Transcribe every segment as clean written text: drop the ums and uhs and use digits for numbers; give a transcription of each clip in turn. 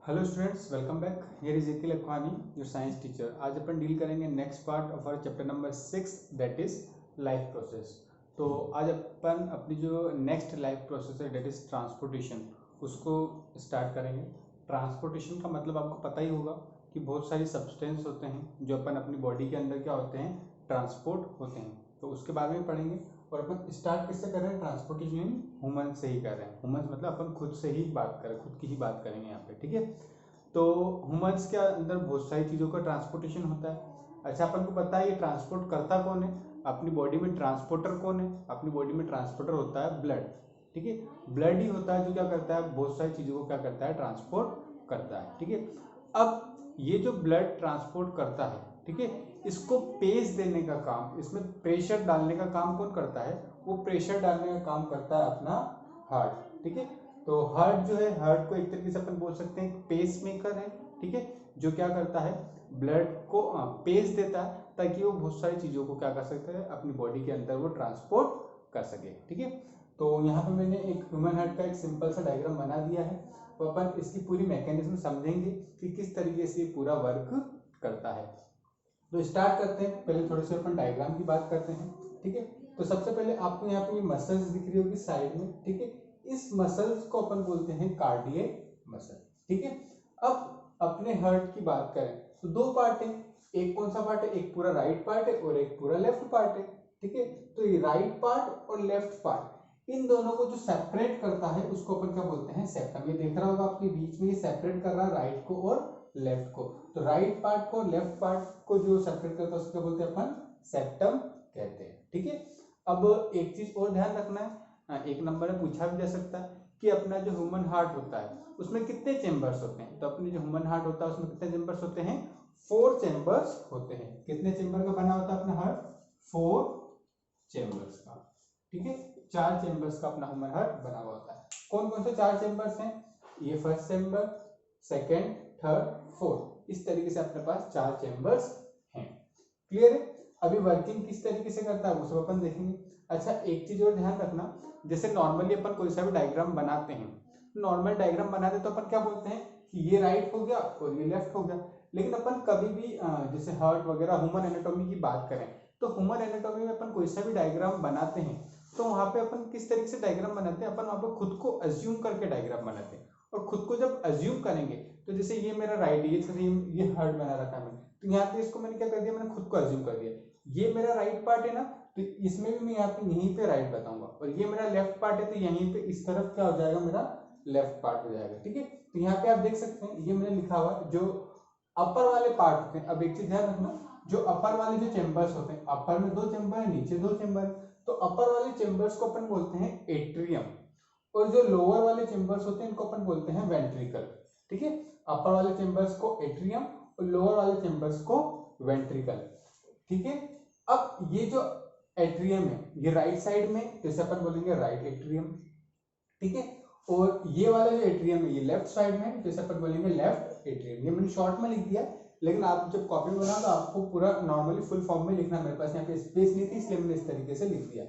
Hello students, welcome back. Here is Ikil Akhwani, your science teacher. आज अपन deal करेंगे next part of our chapter number 6, that is life process. तो आज अपन अपनी जो नेक्स्ट लाइफ प्रोसेस है दैट इज ट्रांसपोर्टेशन, उसको स्टार्ट करेंगे। ट्रांसपोर्टेशन का मतलब आपको पता ही होगा कि बहुत सारी सब्सटेंस होते हैं जो अपन अपनी बॉडी के अंदर क्या होते हैं, ट्रांसपोर्ट होते हैं। तो उसके बारे में पढ़ेंगे। और अपन स्टार्ट किससे कर रहे हैं? ट्रांसपोर्टेशन ह्यूमन से ही कर रहे हैं। ह्यूमन मतलब अपन खुद से ही बात करें, खुद की ही बात करेंगे यहाँ पे, ठीक है। तो ह्यूमन्स के अंदर बहुत सारी चीज़ों का ट्रांसपोर्टेशन होता है। अच्छा, अपन को पता है ये ट्रांसपोर्ट करता कौन है? अपनी बॉडी में ट्रांसपोर्टर कौन है? अपनी बॉडी में ट्रांसपोर्टर होता है ब्लड, ठीक है। ब्लड ही होता है जो क्या करता है, बहुत सारी चीज़ों को क्या करता है, ट्रांसपोर्ट करता है, ठीक है। अब ये जो ब्लड ट्रांसपोर्ट करता है, ठीक है, इसको पेस देने का काम, इसमें प्रेशर डालने का काम कौन करता है? वो प्रेशर डालने का काम करता है अपना हार्ट, ठीक है। तो हार्ट जो है, हार्ट को एक तरीके से अपन बोल सकते हैं पेस मेकर है, ठीक है, जो क्या करता है, ब्लड को पेस देता है ताकि वो बहुत सारी चीज़ों को क्या कर सकता है, अपनी बॉडी के अंदर वो ट्रांसपोर्ट कर सके, ठीक है। तो यहाँ पे मैंने एक ह्यूमन हार्ट का एक सिंपल सा डायग्राम बना दिया है। तो अपन इसकी पूरी मैकेनिज्म समझेंगे कि किस तरीके से पूरा वर्क करता है। तो स्टार्ट करते हैं। पहले थोड़े से अपन डायग्राम की बात करते हैं, ठीक है। तो सबसे पहले आपको यहाँ पे ये मसल्स दिख रही होगी साइड में, ठीक है। इस मसल्स को अपन बोलते हैं कार्डियक मसल, ठीक है। अब अपने हार्ट की बात करें तो दो पार्ट है। एक कौन सा पार्ट है? एक पूरा राइट पार्ट है और एक पूरा लेफ्ट पार्ट है, ठीक है। तो ये राइट पार्ट और लेफ्ट पार्ट, इन दोनों को जो सेपरेट करता है उसको अपन क्या बोलते हैं? सेप्टम। ये देख रहा होगा आपके बीच में, ये सेपरेट कर रहा है राइट को और लेफ्ट को। तो राइट पार्ट को लेफ्ट पार्ट को जो सेपरेट करता है उसको बोलते हैं अपन सेप्टम कहते हैं, ठीक है। अब एक चीज और ध्यान रखना है, एक नंबर में पूछा भी जा सकता है कि अपना जो ह्यूमन हार्ट होता है उसमें कितने चेंबर्स होते हैं। तो अपने जो ह्यूमन हार्ट होता है उसमें कितने चेंबर्स होते हैं? 4 चेंबर्स होते हैं। कितने चेंबर का बना होता है अपना हार्ट? 4 चेंबर्स का, ठीक है। 4 चेंबर्स का अपना ह्यूमन हार्ट बना हुआ होता है। कौन कौन से 4 चेंबर्स हैं? ये first chamber, second, third, fourth, इस तरीके से अपने पास 4 चेंबर्स हैं। क्लियर है? अभी वर्किंग किस तरीके से करता है वो सब अपन देखेंगे। अच्छा, एक चीज और ध्यान रखना, जैसे नॉर्मली अपन कोई सा भी डायग्राम बनाते हैं, नॉर्मल डायग्राम बनाते तो अपन क्या बोलते हैं कि ये राइट हो गया और ये लेफ्ट हो गया। लेकिन अपन कभी भी जैसे हार्ट वगैरह ह्यूमन एनाटॉमी की बात करें तो ह्यूमन एनाटॉमी में अपन कोई सा भी डायग्राम बनाते हैं तो वहां पे अपन किस तरीके से डायग्राम बनाते हैं, अपन वहां पे खुद को अज्यूम करके डायग्राम बनाते हैं। और खुद को जब अज्यूम करेंगे तो जैसे ये मेरा राइट, ये हार्ट बना रखा है मैंने, तो यहाँ पे इसको मैंने क्या कर दिया, मैंने खुद को अज्यूम कर दिया। ये मेरा राइट पार्ट है ना, तो इसमें भी मैं यहाँ पे यहीं पे राइट बताऊंगा। और ये मेरा लेफ्ट पार्ट है तो यहीं पे इस तरफ क्या हो जाएगा, मेरा लेफ्ट पार्ट हो जाएगा, ठीक है। तो यहाँ पे आप देख सकते हैं ये मैंने लिखा हुआ जो अपर वाले पार्ट होते हैं। अब एक चीज ध्यान रखना, जो अपर वाले जो चेंबर्स होते हैं, अपर में 2 चेंबर है, नीचे 2 चेंबर है। तो अपर वाले चेंबर्स को अपन बोलते हैं एट्रियम, और जो लोअर वाले चेंबर्स होते हैं इनको अपन बोलते हैं वेंट्रिकल, ठीक है। अपर वाले चेंबर्स को एट्रियम और लोअर वाले चेंबर्स को वेंट्रिकल, ठीक है। अब ये जो एट्रियम है ये राइट साइड में, जैसे अपन बोलेंगे राइट एट्रियम, ठीक है। और ये वाला जो एट्रियम है ये लेफ्ट साइड में, जैसे अपन बोलेंगे लेफ्ट एट्रियम। ये मैंने शॉर्ट में लिख दिया, लेकिन आप जब कॉपी में बनाओ तो आपको पूरा नॉर्मली फुल फॉर्म में लिखना। मेरे पास यहाँ पे स्पेस नहीं थी इसलिए मैंने इस तरीके से लिख दिया।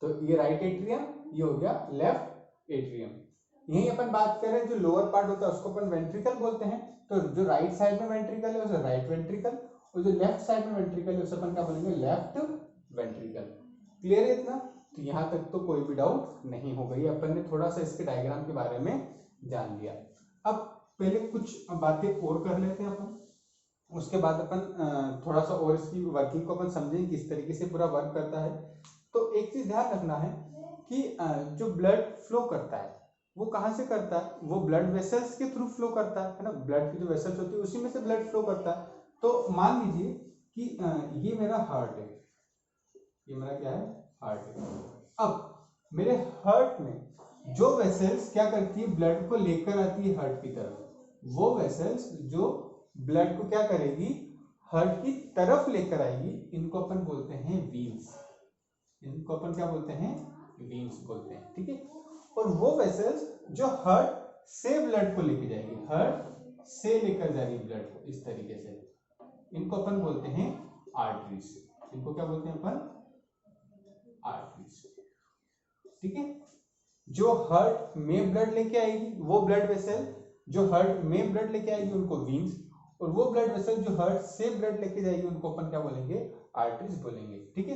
तो ये राइट एट्रियम, ये हो गया लेफ्ट एट्रियम। यही अपन बात करें जो लोअर पार्ट होता है उसको अपन वेंट्रिकल बोलते हैं। तो जो राइट साइड में वेंट्रिकल है उसे राइट वेंट्रिकल, और जो लेफ्ट साइड में वेंट्रिकल है उसे अपन क्या बोलेंगे, लेफ्ट वेंट्रिकल। क्लियर है इतना? तो यहाँ तक तो कोई भी डाउट नहीं हो गई। अपन ने थोड़ा सा इसके डायग्राम के बारे में जान लिया। अब पहले कुछ बातें और कर लेते हैं अपन, उसके बाद अपन थोड़ा सा और इसकी वर्किंग को अपन समझेंगे किस तरीके से पूरा वर्क करता है। तो एक चीज ध्यान रखना है कि जो ब्लड फ्लो करता है वो कहाँ से करता है? वो ब्लड वेसल्स के थ्रू फ्लो करता है ना। ब्लड की जो वेसल्स होती है उसी में से ब्लड फ्लो करता है। तो मान लीजिए कि ये मेरा हार्ट है, ये मेरा क्या है, हार्ट है। अब मेरे हार्ट में जो वेसल्स क्या करती है, ब्लड को लेकर आती है हार्ट की तरफ, वो वेसल्स जो ब्लड को क्या करेगी, हार्ट की तरफ लेकर आएगी, इनको अपन बोलते हैं वीन्स। इनको अपन क्या बोलते हैं, वीन्स बोलते हैं, ठीक है। और वो वेसल्स जो हार्ट से ब्लड को लेकर जाएगी, हार्ट से लेकर जाएगी ब्लड को इस तरीके से, इनको अपन बोलते हैं आर्टरीज। इनको क्या बोलते हैं अपन, आर्टरीज, ठीक है। जो हार्ट में ब्लड लेके आएगी वो ब्लड वेसल जो हार्ट में ब्लड लेके आएगी उनको वीन्स, और वो ब्लड वेसल जो हार्ट से ब्लड लेके जाएगी उनको अपन क्या बोलेंगे, आर्टरीज बोलेंगे। ठीक है,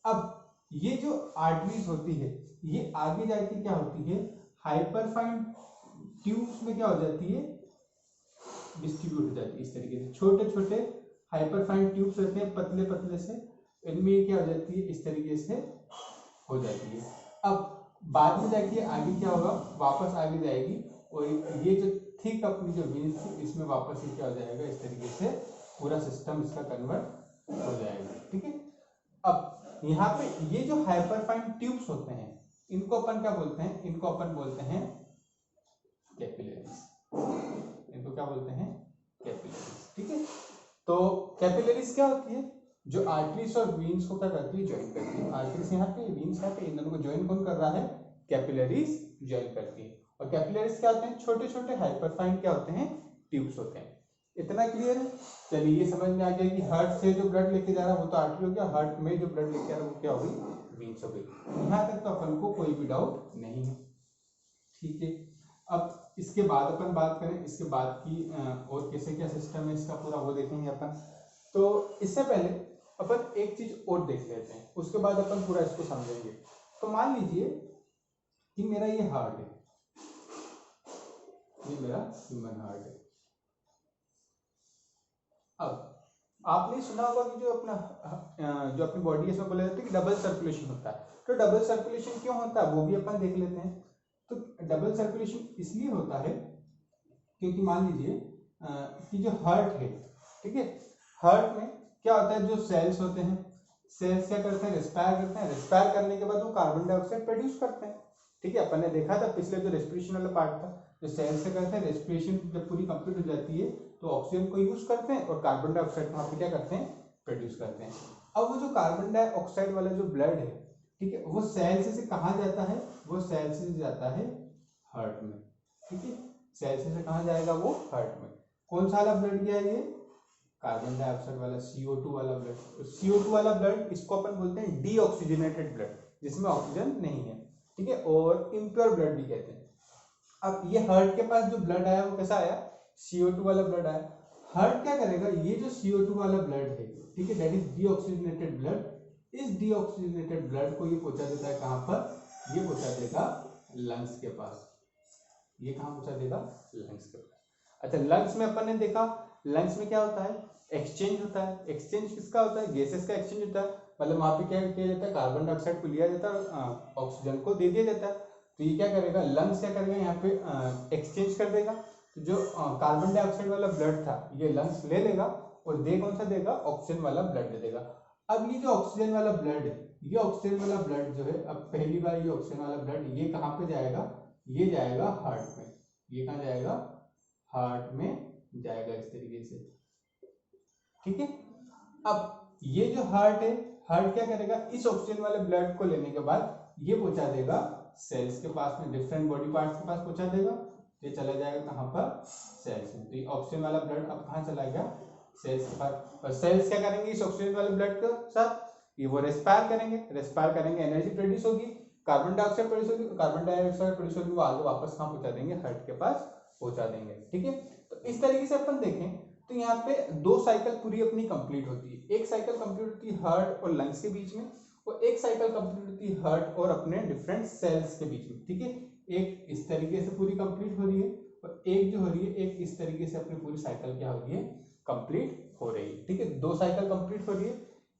अब ये जो आर्टरीज होती है ये आगे जाके क्या होती है, हाइपरफाइन ट्यूब्स में क्या हो जाती है, डिस्ट्रीब्यूट हो जाती है। इस तरीके से छोटे छोटे हाइपरफाइन ट्यूब्स रहते हैं पतले पतले से, इनमें ये क्या हो जाती है, इस तरीके से हो जाती है। अब बाद में जाके आगे क्या होगा, वापस आगे जाएगी और ये जो थिक अपनी जो वेन्स थी इसमें वापस ये क्या हो जाएगा, इस तरीके से पूरा सिस्टम इसका कन्वर्ट हो जाएगा। ठीक है, अब यहाँ पे ये जो हाइपरफाइन ट्यूब्स होते हैं इनको अपन क्या बोलते हैं, इनको अपन बोलते हैं कैपिलरीज। इनको क्या बोलते हैं, कैपिलरीज। ठीक है, तो कैपिलरीज क्या होती है, जो आर्टरीज और वीन्स को क्या करती है, ज्वाइन करती है। आर्टरीज यहाँ पे, वीन्स यहाँ पे, इन दोनों को ज्वाइन कौन कर रहा है, कैपिलरीज ज्वाइन करती है। और कैपिलरीज क्या होते हैं, छोटे छोटे हाइपरफाइन क्या होते हैं, ट्यूब्स होते हैं। इतना क्लियर है। चलिए ये समझ में आ गया कि हार्ट से जो ब्लड लेके जा रहा है वो तो आर्टरी हो गया, हार्ट में जो ब्लड लेके आ रहा है वो क्या हो गई, वीन्स हो गई। यहाँ तक तो अपन को कोई भी डाउट नहीं है। ठीक है, अब इसके बाद अपन बात करें, इसके बाद की और कैसे क्या सिस्टम है इसका पूरा वो देखेंगे अपन। तो इससे पहले अपन एक चीज और देख लेते हैं, उसके बाद अपन पूरा इसको समझेंगे। तो मान लीजिए कि मेरा ये हार्ट है, ये मेरा ह्यूमन हार्ट है। अब आपने सुना होगा कि जो अपनी बॉडी है इसमें बोला जाता है कि डबल सर्कुलेशन होता है। तो डबल सर्कुलेशन क्यों होता है वो भी अपन देख लेते हैं। तो डबल सर्कुलेशन इसलिए होता है क्योंकि मान लीजिए कि जो हार्ट है, ठीक है, हार्ट में क्या होता है, जो सेल्स होते हैं, सेल्स क्या करते हैं, रेस्पायर करते हैं। रेस्पायर करने के बाद वो कार्बन डाइऑक्साइड प्रोड्यूस करते हैं। ठीक है, अपन ने देखा था पिछले जो रेस्पिरेशन वाला पार्ट था, जो सेल्स से करते हैं, रेस्पिरेशन जब पूरी कंप्लीट हो जाती है तो ऑक्सीजन को यूज करते हैं और कार्बन डाइऑक्साइड वहाँ पे क्या करते हैं, प्रोड्यूस करते हैं। अब वो जो कार्बन डाइऑक्साइड वाला जो ब्लड है, ठीक है, वो सेल्स से कहाँ जाता है, वो सेल्स से जाता है हार्ट में। ठीक है, सेल्स से कहाँ जाएगा, वो हार्ट में। कौन सा वाला ब्लड गया, ये कार्बन डाइऑक्साइड वाला CO2 वाला ब्लड। CO2 वाला ब्लड इसको अपन बोलते हैं डीऑक्सीजनेटेड ब्लड, जिसमें ऑक्सीजन नहीं है। ठीक है, और इम्प्योर ब्लड भी कहते हैं। अब ये हार्ट के पास जो ब्लड आया वो कैसा आया, CO2 वाला ब्लड आया। हार्ट क्या करेगा, ये जो CO2 वाला ब्लड है, ठीक है, दैट इज डीऑक्सीजनेटेड ब्लड, इस डीऑक्सीजनेटेड ब्लड को ये पहुंचा देता है कहां पर, ये पहुंचा देगा लंग्स के पास। ये कहां पहुंचा देगा, लंग्स के पास। अच्छा, लंग्स में अपन ने देखा, लंग्स में क्या होता है, एक्सचेंज होता है। एक्सचेंज किसका होता है, गैसेस का एक्सचेंज होता है। मतलब वहां पे क्या किया जाता है, कार्बन डाइऑक्साइड को लिया जाता है, ऑक्सीजन को दे दिया जाता है। तो ये क्या करेगा, लंग्स क्या करेगा, यहाँ पे एक्सचेंज कर देगा। तो जो कार्बन डाइऑक्साइड वाला ब्लड था ये लंग्स ले लेगा और दे कौन सा देगा, ऑक्सीजन वाला ब्लड दे देगा। अब ये जो ऑक्सीजन वाला ब्लड है, ये ऑक्सीजन वाला ब्लड जो है, अब पहली बार ये ऑक्सीजन वाला ब्लड ये कहाँ पे जाएगा, ये जाएगा हार्ट में। ये कहाँ जाएगा, हार्ट में जाएगा, इस तरीके से। ठीक है, अब ये जो हार्ट है, हार्ट क्या करेगा, इस ऑक्सीजन वाले ब्लड को लेने के बाद ये पहुंचा देगा सेल्स के पास में, डिफरेंट बॉडी पार्ट्स के पास पहुंचा देगा। ये चला जाएगा कहां पर, सेल्स में। तो ये ऑक्सीजन वाला ब्लड अब कहां चला गया, सेल्स के पास। और सेल्स क्या करेंगे इस ऑक्सीजन वाले ब्लड के साथ, ये वो रेस्पायर करेंगे। रेस्पायर करेंगे, एनर्जी प्रोड्यूस होगी, कार्बन डाइऑक्साइड प्रोड्यूस होगी, कार्बन डाइऑक्साइड प्रोड्यूस होगी, वो आगे वापस कहां पहुंचा देंगे, हार्ट के पास पहुंचा देंगे। ठीक है, तो इस तरीके से अपन देखें तो यहाँ पे दो साइकिल पूरी अपनी कंप्लीट होती है। एक साइकिल कंप्लीट होती है हार्ट और लंग्स के बीच में, और एक साइकिल कंप्लीट होती है हार्ट और अपने डिफरेंट सेल्स के बीच में। ठीक है, एक इस तरीके से पूरी कंप्लीट हो रही है और एक जो हो रही है, एक इस तरीके से अपनी पूरी साइकिल क्या हो रही है, कंप्लीट हो रही है। ठीक है, दो साइकिल कंप्लीट हो रही है।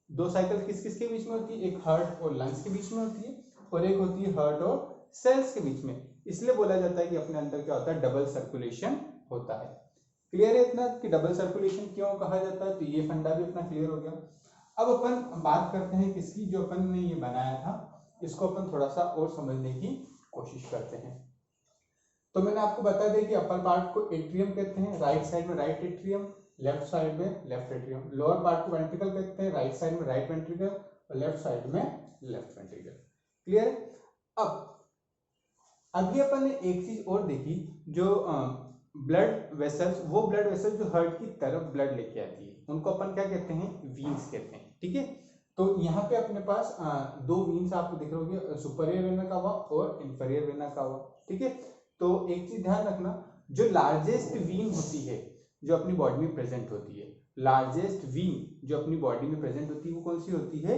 दो साइकिल किस किस के बीच में होती है, एक हार्ट और लंग्स के बीच में होती है और एक होती है हार्ट और सेल्स के बीच में। इसलिए बोला जाता है कि अपने अंदर क्या होता है, डबल सर्कुलेशन होता है। क्लियर है इतना कि डबल सर्कुलेशन क्यों कहा जाता है, तो ये फंडा भी अपना क्लियर हो गया। अब अपन बात करते हैं किसकी, जो अपन ने ये बनाया था इसको अपन थोड़ा सा और समझने की कोशिश करते हैं। तो मैंने आपको बता दिया कि अपर पार्ट को एट्रियम कहते हैं, राइट साइड में राइट एट्रियम, लेफ्ट साइड में लेफ्ट एट्रियम। लोअर पार्ट को वेंट्रिकल कहते हैं, राइट साइड में राइट वेंट्रिकल और लेफ्ट साइड में लेफ्ट वेंट्रिकल। क्लियर। अब अभी अपन ने एक चीज और देखी, जो ब्लड वेसल्स, वो ब्लड वेसल्स जो हार्ट की तरफ ब्लड लेके आती है उनको अपन क्या कहते हैं, वीन्स कहते हैं। ठीक है, तो यहाँ पे अपने पास दो वीन्स आपको दिख रहे होंगे, सुपीरियर वेना का हुआ और इंफीरियर वेना का हुआ। ठीक है, तो एक चीज ध्यान रखना, जो लार्जेस्ट वीन होती है जो अपनी बॉडी में प्रेजेंट होती है, लार्जेस्ट वीन जो अपनी बॉडी में प्रेजेंट होती है वो कौन सी होती है?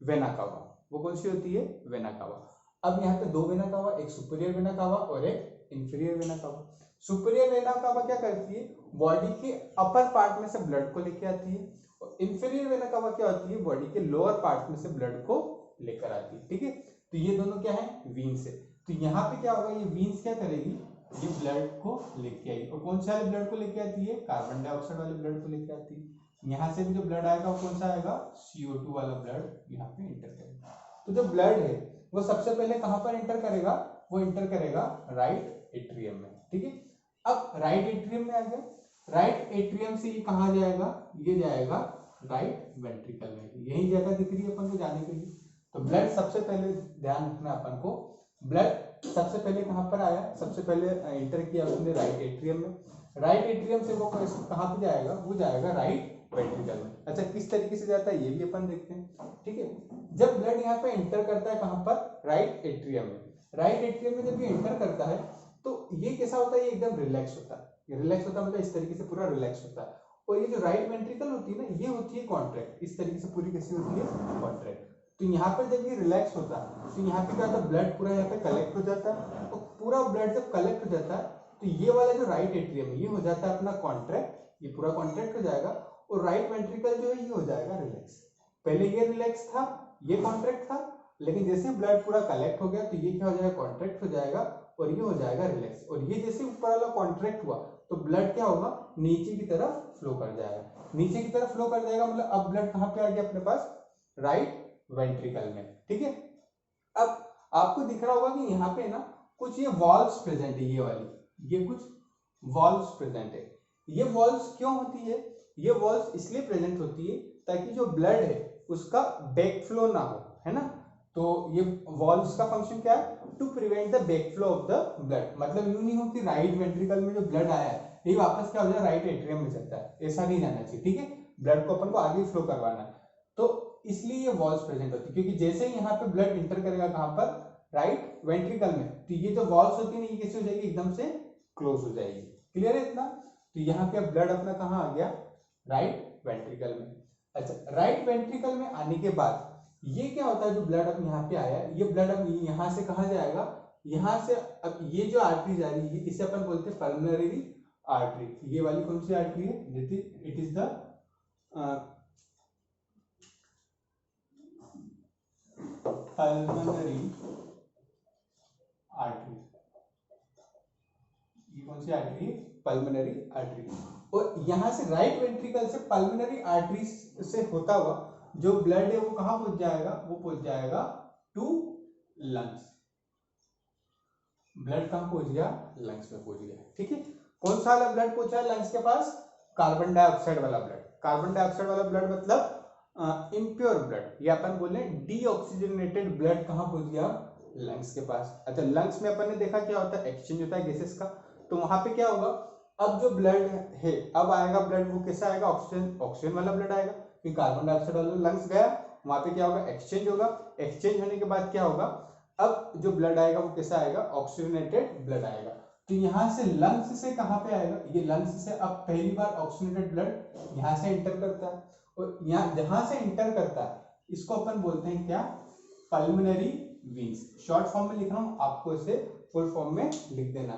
Vena cava. वो कौन सी होती है? Vena cava. अब यहाँ पे दो वेना कावा, एक सुपीरियर वेना कावा और एक inferior vena cava. Superior vena cava क्या करती है? बॉडी के अपर पार्ट में से ब्लड को लेके आती है, और इंफीरियर वेना कावा क्या होती है? बॉडी के लोअर पार्ट में से ब्लड को लेकर आती है। ठीक है, तो ये दोनों क्या है? वीन्स है। तो यहाँ पे क्या होगा? ये वीन्स क्या करेगी? ये ब्लड को लेके आएगी, और कौन से वाले ब्लड को लेके आती है? कार्बन डाइऑक्साइड वाले ब्लड को लेके आती है। यहाँ से भी जो ब्लड आएगा वो कौन सा आएगा? CO2 वाला ब्लड यहाँ पे इंटर करेगा। तो जो ब्लड है वो सबसे पहले कहाँ पर इंटर करेगा? वो इंटर करेगा राइट एट्रियम में। ठीक है, अब राइट एट्रियम में आ गया, राइट एट्रियम से ये कहाँ जाएगा? ये जाएगा राइट वेंट्रिकल में। यही जगह दिख रही है अपन को जाने के लिए। तो ब्लड सबसे पहले ध्यान रखना अपन को, ब्लड सबसे पहले कहाँ पर आया? सबसे पहले इंटर किया उसने राइट एट्रियम में। राइट एट्रियम से वो कहाँ पे जाएगा? वो जाएगा राइट वेंट्रिकल में। अच्छा, किस तरीके से जाता है ये भी अपन देखते हैं। ठीक है, जब ब्लड यहाँ पे इंटर करता है कहाँ पर? राइट एट्रियम में। राइट एट्रियम में जब ये इंटर करता है तो ये कैसा होता है? ये एकदम रिलैक्स होता है। रिलैक्स होता है मतलब इस तरीके से पूरा रिलैक्स होता है। और ये जो राइट वेंट्रिकल होती है ना, ये होती है कॉन्ट्रैक्ट। इस तरीके से पूरी कैसी होती है? कॉन्ट्रैक्ट। तो यहाँ पर जब ये रिलैक्स होता है तो यहाँ पे क्या होता है? ब्लड पूरा यहाँ पे कलेक्ट हो जाता है, और पूरा ब्लड जब कलेक्ट हो जाता है तो ये वाला जो राइट एट्रियम है ये हो जाता है अपना कॉन्ट्रैक्ट, ये पूरा कॉन्ट्रैक्ट हो जाएगा, और राइट वेंट्रिकल जो है ये हो जाएगा रिलैक्स। पहले ये रिलैक्स था, ये कॉन्ट्रैक्ट था, लेकिन जैसे ब्लड पूरा कलेक्ट हो गया तो ये क्या हो जाएगा? कॉन्ट्रैक्ट हो जाएगा, और ये हो जाएगा रिलैक्स। और ये जैसे ऊपर वाला कॉन्ट्रैक्ट हुआ तो ब्लड क्या होगा? नीचे की तरफ फ्लो कर जाएगा। नीचे की तरफ फ्लो कर जाएगा मतलब अब ब्लड कहाँ पे आ गया अपने पास? राइट वेंट्रिकल में। ठीक है, अब आपको दिख रहा होगा कि यहाँ पे ना कुछ ये वॉल्व्स प्रेजेंट है, ये वाली, ये कुछ वॉल्व्स प्रेजेंट है। ये वॉल्व्स क्यों होती है? ये वॉल्व्स इसलिए प्रेजेंट होती है ताकि जो ब्लड है उसका बैक फ्लो ना हो, है ना। तो ये वॉल्व्स का फंक्शन क्या है? To prevent the back flow of the blood. मतलब यूं नहीं हो कि राइट वेंट्रिकल में जो ब्लड आया है ये वापस क्या हो जाए? राइट एट्रियम में चलता है, ऐसा नहीं जाना चाहिए। ठीक है, ब्लड को अपन को आगे फ्लो करवाना है, तो इसलिए ये वॉल्व्स प्रेजेंट होती है। क्योंकि जैसे ही यहाँ पे ब्लड इंटर करेगा कहाँ पर? राइट वेंट्रिकल में, तो ये जो वॉल्व्स होती है ना ये कैसे हो जाएगी? एकदम से क्लोज हो जाएगी। क्लियर है इतना? तो यहाँ पे ब्लड अपना कहाँ आ गया? राइट वेंट्रिकल में। अच्छा, राइट वेंट्रिकल में आने के बाद ये क्या होता है? जो ब्लड अब यहाँ पे आया, ये ब्लड अब यहाँ से कहाँ जाएगा? यहाँ से अब ये जो आर्टरी जा रही है इसे अपन बोलते हैं पल्मोनरी आर्टरी। ये वाली कौन सी आर्टरी है? It is the pulmonary artery. ये कौन सी आर्टरी? Pulmonary artery. और यहां से राइट वेंट्रिकल से पल्मोनरी आर्टरी से होता हुआ जो ब्लड है वो कहां पहुंच जाएगा? वो पहुंच जाएगा टू लंग्स। ब्लड कहां पहुंच गया? लंग्स में पहुंच गया। ठीक है, कौन सा वाला ब्लड पहुंचा है लंग्स के पास? कार्बन डाइऑक्साइड वाला ब्लड। कार्बन डाइऑक्साइड वाला ब्लड मतलब इम्प्योर ब्लड, या अपन बोले डीऑक्सीजनेटेड ब्लड कहां पहुंच गया? लंग्स के पास। अच्छा, लंग्स में अपन ने देखा क्या होता है? एक्सचेंज होता है गैसेस का। तो वहां पे क्या होगा? अब जो ब्लड है अब आएगा ब्लड, वो कैसा आएगा? ऑक्सीजन वाला ब्लड आएगा, क्योंकि कार्बन डाइऑक्साइड वाला लंग्स गया, वहां पे क्या होगा? एक्सचेंज होगा। एक्सचेंज होने के बाद क्या होगा? अब जो ब्लड आएगा वो कैसा आएगा? ऑक्सीजनेटेड ब्लड आएगा। तो यहाँ से लंग्स से कहाँ पे आएगा? ये लंग्स से अब पहली बार ऑक्सीजनेटेड ब्लड यहाँ से इंटर करता है, और यहाँ जहां से इंटर करता है इसको अपन बोलते हैं क्या? पल्मोनरी वीन्स। शॉर्ट फॉर्म में लिख रहा हूँ, आपको इसे फुल फॉर्म में लिख देना।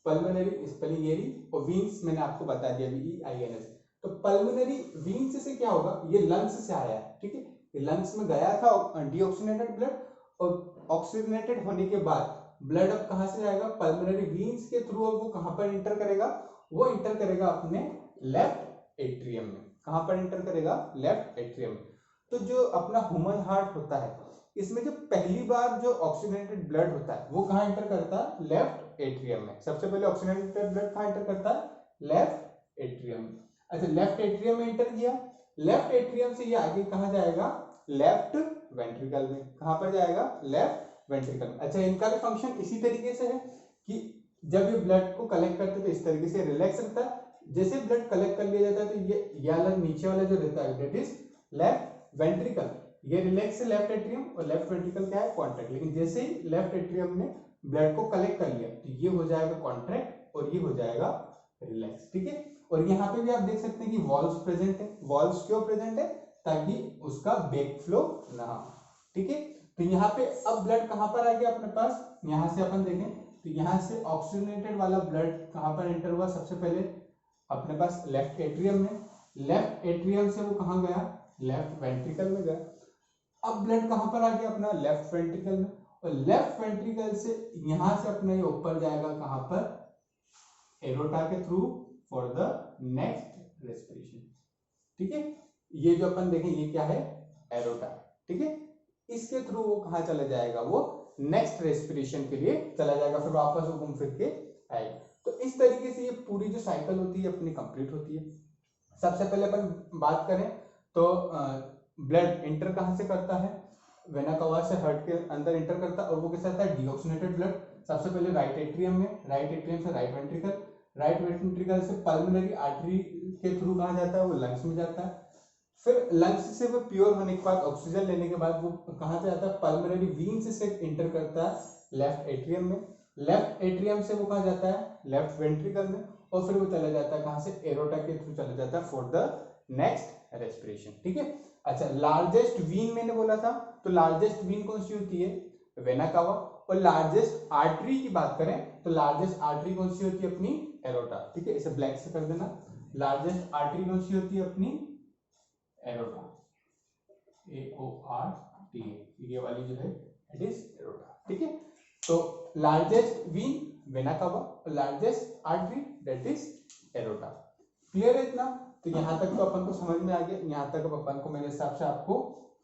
पल्मोनरी स्पेलिंग एरी, और वीन्स मैंने आपको बता दिया VEINS। तो पल्मोनरी वीन्स से क्या होगा? ये लंग्स से आया है। ठीक है, ये लंग्स में गया था डीऑक्सीजनेटेड ब्लड, और ऑक्सीजनेटेड होने के बाद ब्लड अब कहां से जाएगा? पल्मोनरी वीन्स के थ्रू। अब वो कहां पर इंटर करेगा? वो इंटर करेगा अपने लेफ्ट एट्रियम में। कहां पर इंटर करेगा? Left atrium. तो जो अपना ह्यूमन हार्ट होता है इसमें जो पहली बार जो ऑक्सीजनेटेड ब्लड होता है वो कहां इंटर करता है? लेफ्ट एट्रियम में। सबसे पहले ऑक्सीजनेटेड ब्लड कहां इंटर करता है? Left atrium. अच्छा, लेफ्ट एट्रियम में इंटर किया, लेफ्ट एट्रियम से ये आगे कहां जाएगा? लेफ्ट वेंट्रिकल में। कहां पर जाएगा? लेफ्ट वेंट्रिकल में। अच्छा, इनका भी फंक्शन इसी तरीके से है कि जब ये ब्लड को कलेक्ट करते हैं तो इस तरीके से रिलैक्स रहता है। जैसे ब्लड कलेक्ट कर लिया जाता है तो ये वाला नीचे वाला जो रहता है दैट इज लेफ्ट वेंट्रिकल, ये रिलैक्स है लेफ्ट एट्रियम, और लेफ्ट वेंट्रिकल क्या है? कॉन्ट्रैक्ट। लेकिन जैसे ही लेफ्ट एट्रियम ने ब्लड को कलेक्ट कर लिया तो ये हो जाएगा कॉन्ट्रैक्ट और ये हो जाएगा रिलैक्स, ठीक है। और यहाँ पे भी आप देख सकते हैं कि वॉल्व्स प्रेजेंट है। वॉल्व्स क्यों प्रेजेंट है? ताकि उसका बैक फ्लो ना हो, ठीक है। तो यहाँ पे अब ब्लड कहाँ पर आ गया अपने पास, यहाँ से अपन देखें तो यहाँ से ऑक्सीजनेटेड वाला ब्लड कहाँ पर एंटर हुआ, सबसे पहले अपने पास लेफ्ट एट्रियम में, लेफ्ट एट्रियम से वो कहाँ गया, लेफ्ट वेंट्रिकल में गया। अब ब्लड कहाँ पर आ गया अपना, लेफ्ट वेंट्रिकल में, और लेफ्ट वेंट्रिकल से यहाँ से अपना ये ऊपर जाएगा कहाँ पर, एरोटा के through for the next respiration, ठीक है। ये जो अपन देखें ये क्या है, एरोटा, ठीक है। इसके थ्रू वो कहाँ चला जाएगा, वो नेक्स्ट रेस्पिरेशन के लिए चला जाएगा, फिर वापस वो घूम फिर के आएगा। तो इस तरीके से ये पूरी जो साइकिल होती है अपनी कंप्लीट होती है। सबसे पहले अपन बात करें तो ब्लड इंटर कहाँ से करता है, वेना कवा से हार्ट के अंदर इंटर करता है, और वो कैसे आता है, डीऑक्सीनेटेड ब्लड सबसे पहले राइट एट्रियम में, राइट एट्रियम से राइट वेंट्रिकल, राइट वेंट्रिकल से पल्मोनरी आर्टरी के थ्रू कहाँ जाता है, वो लंग्स में जाता है। फिर लंग्स से वो प्योर होने के बाद ऑक्सीजन लेने के बाद वो कहाँ पे जाता है, पल्मोनरी वीन्स से इंटर करता है लेफ्ट एट्रियम में, लेफ्ट एट्रियम से वो कहाँ जाता है, लेफ्ट वेंट्रिकल में, और फिर वो चला जाता है कहाँ से, एरोटा के थ्रू चला जाता है फॉर द नेक्स्ट रेस्पिरेशन, ठीक है। अच्छा, लार्जेस्ट वीन मैंने बोला था, तो लार्जेस्ट वीन कौन सी होती है, वेना कावा। और लार्जेस्ट आर्टरी की बात करें तो लार्जेस्ट आर्टरी कौन सी होती है, अपनी एरोटा, ठीक है। इसे ब्लैक से कर देना, लार्जेस्ट आर्टरी कौन सी होती है, अपनी एरोटा, AORTA, ये वाली जो है इट इज एरोटा, ठीक है। तो लार्जेस्ट वीन वेना कावा और largest artery that is aorta. Clear है इतना? तो यहाँ तक तो अपन को समझ में आ गया, यहाँ तक अब अपन को मेरे हिसाब से आपको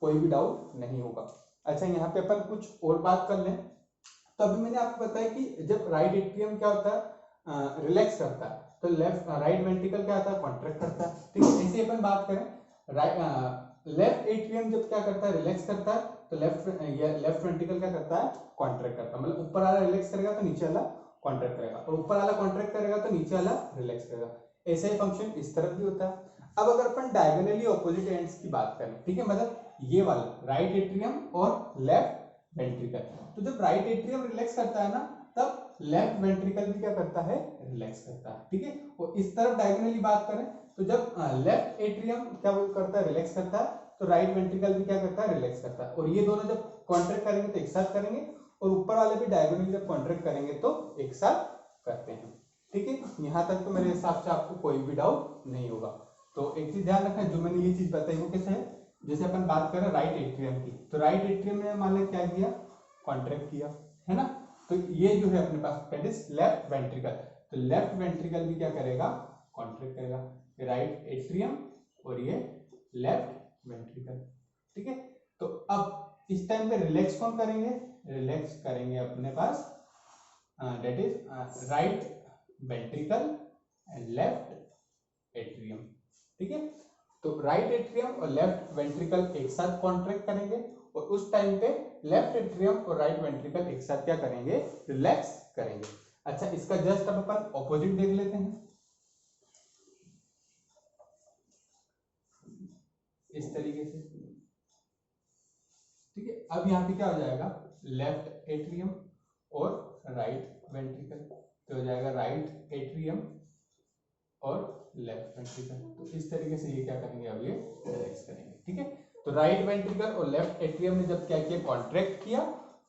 कोई भी डाउट नहीं होगा। अच्छा, यहाँ पे अपन कुछ और बात कर लें। तो अभी मैंने आपको बताया कि जब राइट एट्रियम क्या होता है, रिलैक्स करता है, तो राइट वेंट्रिकल क्या होता है, कॉन्ट्रैक्ट करता है, ठीक है। ऐसे अपन बात करें, लेफ्ट एट्रियम जब क्या करता है, रिलैक्स करता है, तो लेफ्ट वेंट्रिकल क्या करता है, कॉन्ट्रैक्ट करता है। मतलब ऊपर वाला रिलैक्स करेगा तो नीचे वाला कॉन्ट्रैक्ट करेगा, और ऊपर वाला कॉन्ट्रैक्ट करेगा तो नीचे वाला रिलैक्स करेगा। ऐसा ही फंक्शन इस तरफ भी होता है। अब अगर अपन डायगोनली ऑपोजिट एंड्स की बात करें, ठीक है, मतलब ये वाला राइट एट्रियम और लेफ्ट वेंट्रिकल, तो जब राइट एट्रियम रिलैक्स करता है ना, तब लेफ्ट वेंट्रिकल भी क्या करता है, रिलैक्स करता है, ठीक है। और इस तरफ डायगोनली बात करें तो जब लेफ्ट एट्रियम क्या वो करता है, रिलैक्स करता है, तो राइट वेंट्रिकल भी क्या करता है, रिलैक्स करता है। और ये दोनों जब कॉन्ट्रैक्ट करेंगे तो एक साथ करेंगे, और ऊपर वाले भी डायगोनली जब कॉन्ट्रैक्ट करेंगे तो एक साथ करते हैं, ठीक है। यहाँ तक तो मेरे हिसाब से आपको कोई भी डाउट नहीं होगा। तो एक चीज ध्यान रखना, जो मैंने ये चीज बताई वो कैसे है, जैसे अपन बात करें राइट एट्रियम की, तो राइट एट्रियम में मान लो क्या किया, कॉन्ट्रैक्ट किया, है ना। तो ये जो है अपने पास दैट इज लेफ्ट वेंट्रिकल, तो लेफ्ट वेंट्रिकल भी क्या करेगा, कॉन्ट्रैक्ट करेगा, राइट एट्रियम और ये लेफ्ट वेंट्रिकल, ठीक है। तो अब इस टाइम पे रिलैक्स कौन करेंगे, रिलैक्स करेंगे अपने पास that is right ventricle and left atrium, ठीक है। तो राइट एट्रियम और लेफ्ट वेंट्रिकल एक साथ कॉन्ट्रैक्ट करेंगे, और उस टाइम पे लेफ्ट एट्रियम और राइट वेंट्रिकल एक साथ क्या करेंगे, रिलैक्स करेंगे। अच्छा, इसका जस्ट अब अपन ऑपोजिट देख लेते हैं, इस तरीके से, ठीक है। अब यहाँ पे क्या हो जाएगा, लेफ्ट एट्रियम और राइट वेंट्रिकल, तो हो जाएगा राइट एट्रियम और लेफ्ट वेंट्रिकल। तो इस तरीके से ये क्या करेंगे, अब ये रिलैक्स करेंगे, ठीक है। तो राइट वेंट्रिकल और लेफ्ट एट्रियम ने जब क्या किया, कॉन्ट्रैक्ट किया,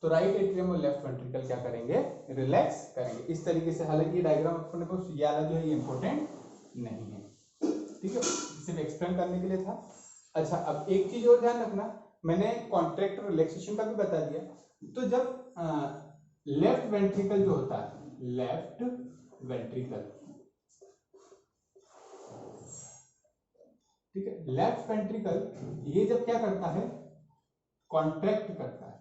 तो राइट एट्रियम और लेफ्ट वेंट्रिकल क्या करेंगे, रिलैक्स करेंगे, इस तरीके से। हालांकि ये डायग्राम अपने को ये वाला जो है ये इंपॉर्टेंट नहीं है, ठीक है, सिर्फ एक्सप्लेन करने के लिए था। अच्छा, अब एक चीज और ध्यान रखना, मैंने कॉन्ट्रैक्ट और रिलैक्सेशन का भी बता दिया। तो जब लेफ्ट वेंट्रिकल जो होता है, लेफ्ट वेंट्रिकल, ठीक है, लेफ्ट वेंट्रिकल ये जब क्या करता है, कॉन्ट्रैक्ट करता है,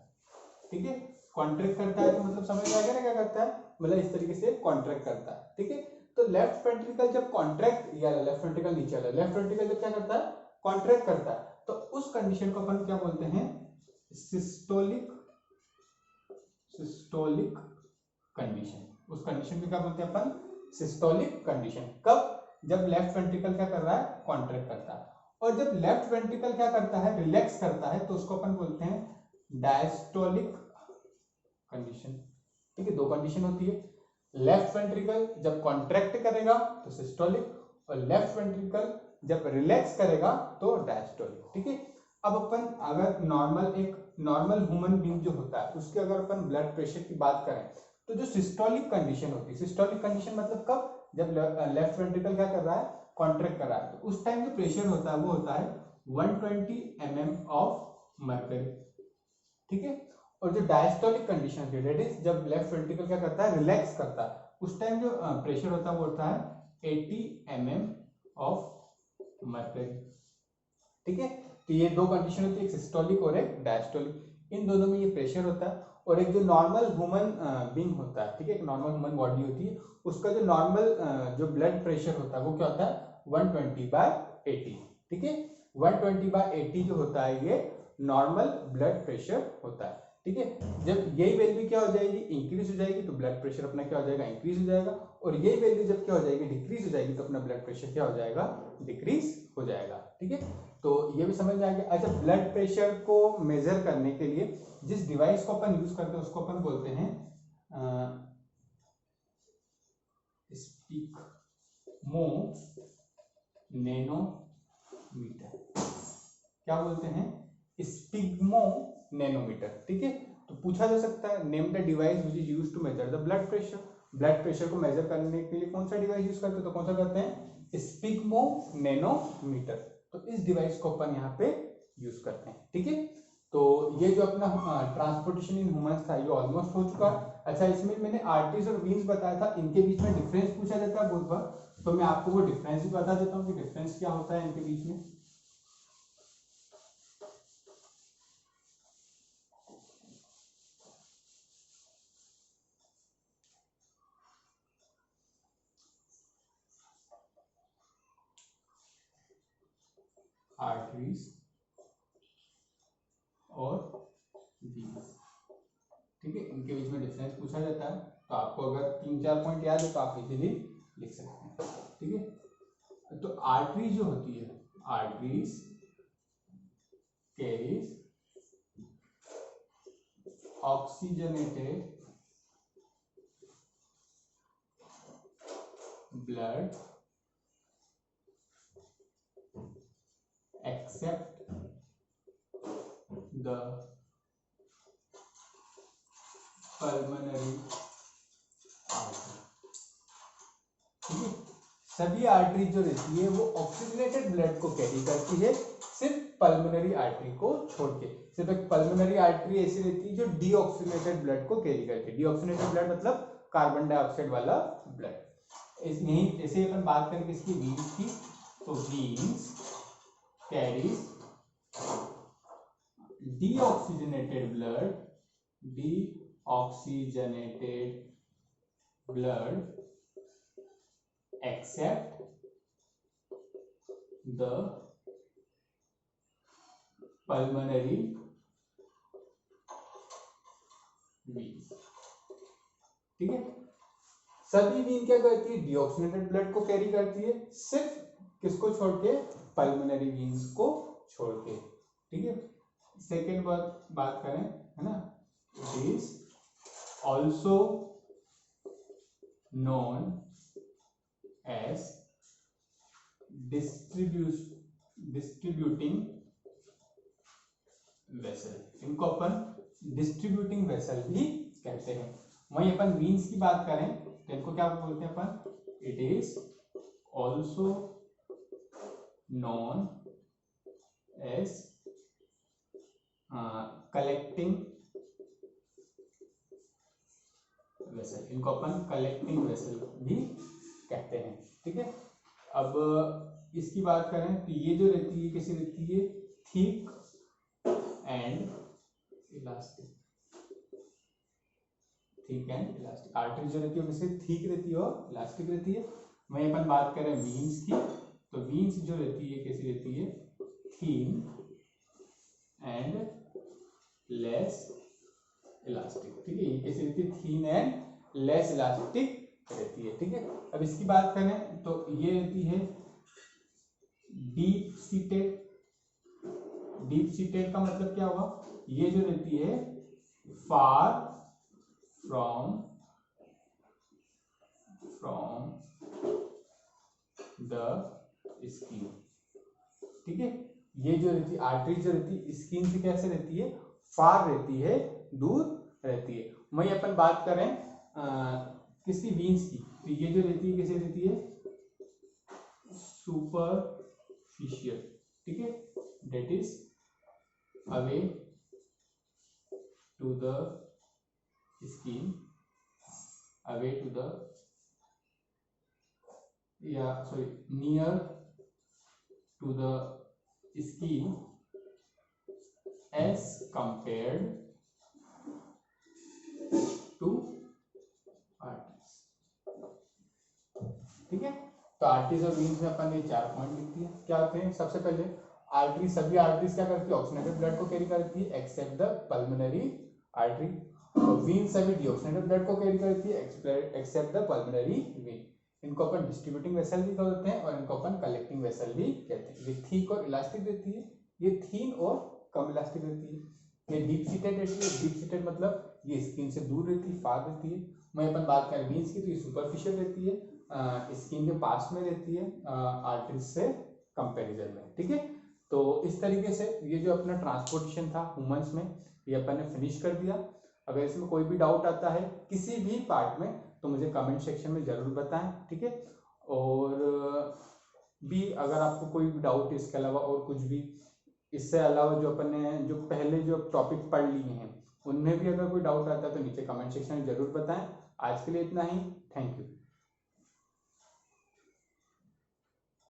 ठीक है। कॉन्ट्रैक्ट करता है तो मतलब समझ में आ गया ना क्या करता है, मतलब इस तरीके से कॉन्ट्रैक्ट करता है, ठीक है। तो लेफ्ट वेंट्रिकल जब कॉन्ट्रैक्ट, या लेफ्ट वेंट्रिकल नीचे वाला, लेफ्ट वेंट्रिकल जब क्या करता है, कॉन्ट्रैक्ट करता है, तो उस कंडीशन को अपन क्या बोलते हैं, सिस्टोलिक, सिस्टोलिक कंडीशन। उस कंडीशन को क्या बोलते हैं अपन, सिस्टोलिक कंडीशन। कब, जब लेफ्ट वेंट्रिकल क्या कर रहा है, कॉन्ट्रैक्ट करता है, और जब लेफ्ट वेंट्रिकल क्या करता है, रिलैक्स करता है, तो उसको अपन बोलते हैं डायस्टोलिक कंडीशन। ठीक है, दो कंडीशन होती है, लेफ्ट वेंट्रिकल जब कॉन्ट्रैक्ट करेगा तो सिस्टोलिक, और लेफ्ट वेंट्रिकल जब रिलैक्स करेगा तो डायस्टोलिक। ठीक है, अब अपन अगर एक नॉर्मल ह्यूमन बीइंग जो होता है उसके अगर अपन ब्लड प्रेशर की बात करें तो जो सिस्टोलिक कंडीशन होती है, सिस्टोलिक कंडीशन मतलब कब, जब लेफ्ट वेंट्रिकल क्या कर रहा है, कॉन्ट्रैक्ट कर रहा है, तो उस टाइम जो प्रेशर होता है वो होता है 120 mm ऑफ मर्करी। ठीक है, और जो डायस्टोलिक कंडीशन होती है, दैट इज जब लेफ्ट वेंट्रिकल क्या करता है, रिलैक्स करता है, उस टाइम जो प्रेशर होता है वो होता है 80 mm ऑफ मर्करी। ठीक है, तो ये दो कंडीशन होती है, एक सिस्टोलिक और एक डायस्टोलिक, इन दोनों में ये प्रेशर होता है। और एक जो नॉर्मल ह्यूमन बीइंग होता है, ठीक है, एक नॉर्मल ह्यूमन बॉडी होती है, उसका जो नॉर्मल जो ब्लड प्रेशर होता है वो क्या होता है 120/80। ठीक है, 120/80 जो होता है ये नॉर्मल ब्लड प्रेशर होता है। ठीक है, जब यही वैल्यू क्या हो जाएगी, इंक्रीज हो जाएगी, तो ब्लड प्रेशर अपना क्या हो जाएगा, इंक्रीज हो जाएगा, और यही वैल्यू जब क्या हो जाएगी, डिक्रीज हो जाएगी, तो अपना ब्लड प्रेशर क्या हो जाएगा, डिक्रीज हो जाएगा। ठीक है, तो ये भी समझ में आ गया। अच्छा, ब्लड प्रेशर को मेजर करने के लिए जिस डिवाइस को अपन यूज करते हैं उसको अपन बोलते हैं स्पिग्मो नैनोमीटर। क्या बोलते हैं, स्पिग्मो नैनोमीटर। ठीक है, तो पूछा जा सकता है name the device which is used to measure the blood pressure. Blood pressure को मेजर करने के लिए कौन सा डिवाइस यूज करते हैं, तो कौन सा करते हैं, स्पिग्मो नैनोमीटर। तो इस डिवाइस को अपन यहाँ पे यूज करते हैं। ठीक है, तो ये जो अपना ट्रांसपोर्टेशन इन ह्यूमंस था ये ऑलमोस्ट हो चुका है। अच्छा, इसमें मैंने आर्टरीज और वीन्स बताया था, इनके बीच में डिफरेंस पूछा जाता है बहुत बार, तो मैं आपको वो डिफरेंस भी बता देता हूँ कि डिफरेंस क्या होता है इनके बीच में। आर्टरीज और वीन्स, ठीक है, इनके बीच में डिफरेंस पूछा जाता है, तो आपको अगर 3-4 पॉइंट याद है तो आप इजीली लिख सकते हैं। ठीक है, तो आर्टरी जो होती है, arteries carries oxygenated blood except the pulmonary artery. ठीक है, सभी आर्टरी जो रहती है वो ऑक्सीजनेटेड ब्लड को कैरी करती है, सिर्फ पल्मोनरी आर्टरी को छोड़ के। सिर्फ एक पल्मोनरी आर्टरी ऐसी रहती है जो डीऑक्सीजनेटेड ब्लड को कैरी करती है। डीऑक्सीजनेटेड ब्लड मतलब कार्बन डाइऑक्साइड वाला ब्लड। यही ऐसे अपन बात करें किसकी, वीन्स की, तो veins carries deoxygenated blood except the pulmonary veins. ठीक है, सभी वीन क्या करती है, डीऑक्सीजनेटेड ब्लड को कैरी करती है, सिर्फ किसको छोड़ के, पल्मोनरी वीन्स को छोड़ के। ठीक है, सेकेंड बात करें, है ना, it is also known as distributing vessel. इनको अपन डिस्ट्रीब्यूटिंग वेसल भी कहते हैं। वहीं अपन वीन्स की बात करें तो इनको क्या बोलते हैं अपन, it is also known as collecting vessel. इनको अपन कलेक्टिंग वेसल भी कहते हैं। ठीक है, अब इसकी बात करें तो ये जो रहती है कैसी रहती है, thick and elastic. Thick and elastic artery जो रहती है वैसे थिक रहती है और इलास्टिक रहती है। वहीं अपन बात करें वीन्स की, तो वीन्स जो रहती है कैसी रहती है, थीन एंड लेस इलास्टिक। ठीक है, ये कैसी रहती है, थीन एंड लेस इलास्टिक रहती है। ठीक है, अब इसकी बात करें तो ये रहती है डीप सीटेड। डीप सीटेड का मतलब क्या हुआ, ये जो रहती है फार फ्रॉम द स्किन। ठीक है, ये जो रहती है आर्टरी जो रहती है स्किन से कैसे रहती है, फार रहती है, दूर रहती है। वही अपन बात करें किसी वीन्स की, तो ये जो रहती है कैसे रहती है, सुपरफिशियल। ठीक है, that is away to the skin, away to the near to the skin as compared to arteries। ठीक है, तो आर्टरीज और वीन्स में अपन ने 4 पॉइंट लिख दिए। क्या होते हैं, सबसे पहले आर्टरी, सभी आर्टरीज क्या करती है, ऑक्सीजनेटेड ब्लड को कैरी करती है एक्सेप्ट द पल्मोनरी आर्टरी, और वीन सभी डीऑक्सीजनेटेड ब्लड को कैरी करती है एक्सेप्ट द पल्मोनरी वीन। इनको अपन डिस्ट्रीब्यूटिंग वेसल भी कहते हैं और इनको अपन कलेक्टिंग वेसल भी कहते हैं। ये थिक और इलास्टिक रहती है, ये थीन और कम इलास्टिक रहती है। ये डीप सीटेड रहती है, डीप सीटेड मतलब ये स्किन से दूर रहती है, फार रहती है। मैं अपन बात करें वीन्स की, तो ये सुपरफिशियल रहती है, स्किन के पास में रहती है आर्टरीज से कंपैरिजन में। ठीक है, तो इस तरीके से ये जो अपना ट्रांसपोर्टेशन था ह्यूमंस में, ये अपन ने फिनिश कर दिया। अगर इसमें कोई भी डाउट आता है किसी भी पार्ट में तो मुझे कमेंट सेक्शन में ज़रूर बताएं। ठीक है, और भी अगर आपको कोई भी डाउट इसके अलावा और कुछ भी, इससे अलावा जो अपन ने जो पहले जो टॉपिक पढ़ लिए हैं उनमें भी अगर कोई डाउट आता है तो नीचे कमेंट सेक्शन में ज़रूर बताएं। आज के लिए इतना ही, थैंक यू।